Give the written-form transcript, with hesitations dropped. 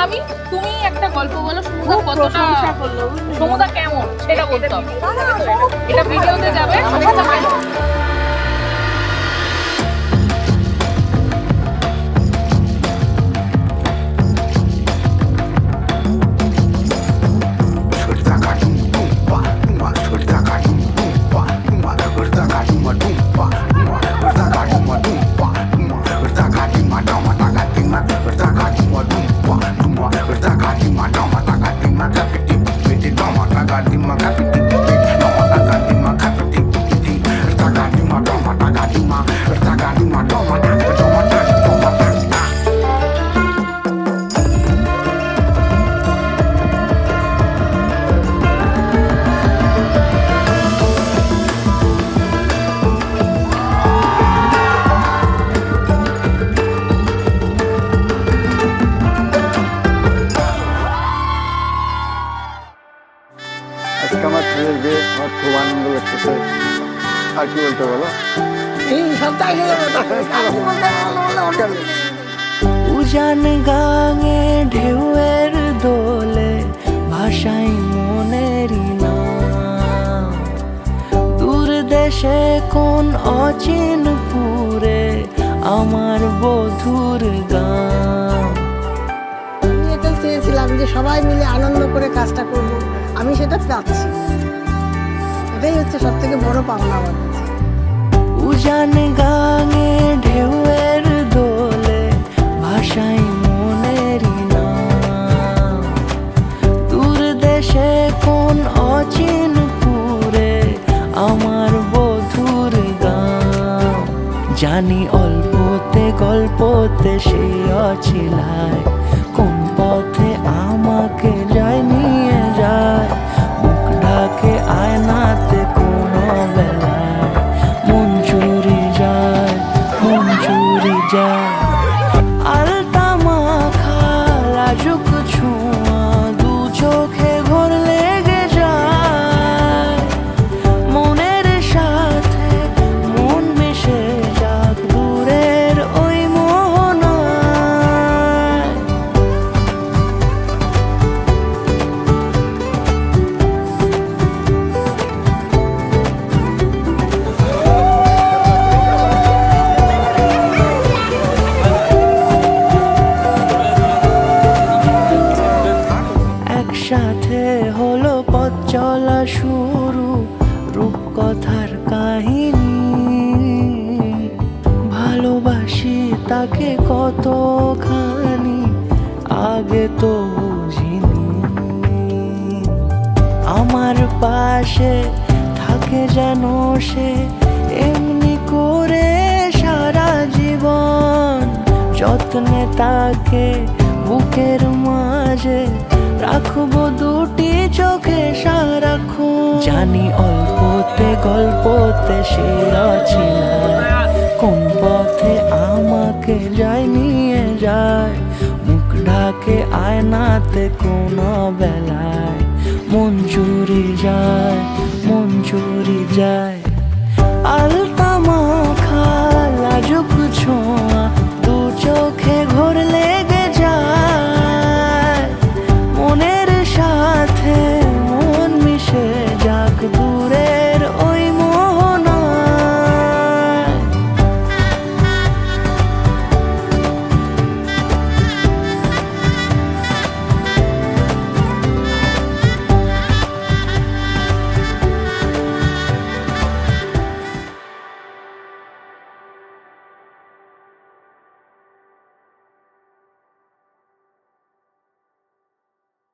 আমি তুমি একটা গল্প বলো সমুদা কতটা সমুদা কেমন সেটা বলতে হবে এটা ভিডিওতে যাবে আজকে আমার ছেলের বিয়ে আমার খুব আনন্দ লাগতেছে আর কি বলতে বলো উজান গাঙে ঢেউয়ের দোলে ভাষাই মনেরই নাম দূর দেশে কোন অচিন পুরে আমার বধুর গান। আমি এটা চেয়েছিলাম যে সবাই মিলে আনন্দ করে কাজটা করব, আমি সেটা পাচ্ছি, এটাই হচ্ছে সব থেকে বড় পাওনা আমার কাছে। উজান গাঙে ঢেউয়ের দোলে ভাষাই মনেরই নাম দূর দেশে কোন অচিন পুরে আমার বধুর গান। জানি অল্পতে গল্পতে সে অছিলায় কোন পথে আমাকে যায় নিয়ে যায় মুখ ঢাকে আয়নাতে কোনো বেলায় মন চুরি যায় মন চুরি যায় আলতা মাখা লাজুক ছোঁয়া দু চোখে ঘোর লেগে যায় মনের সাথে মন মিশে যাক দূরের ওই মোহনায়। একসাথে হলো পথ চলা শুরু রূপকথার কাহিনী ভালোবাসি তাকে কতখানি আগে তো বুঝিনি আমার পাশে থাকে যেন সে এমনি করে সারা জীবন যত্নে তাকে বুকের মাঝে রাখবো দুটি চোখে সারাক্ষণ। জানি অল্পতে গল্পতে সে অছিলায় কোন পথে আমাকে যায় নিয়ে যায় মুখ ঢাকে আয়নাতে কোনো বেলায় মন চুরি যায় মন চুরি যায় আলতা মাখা লাজুক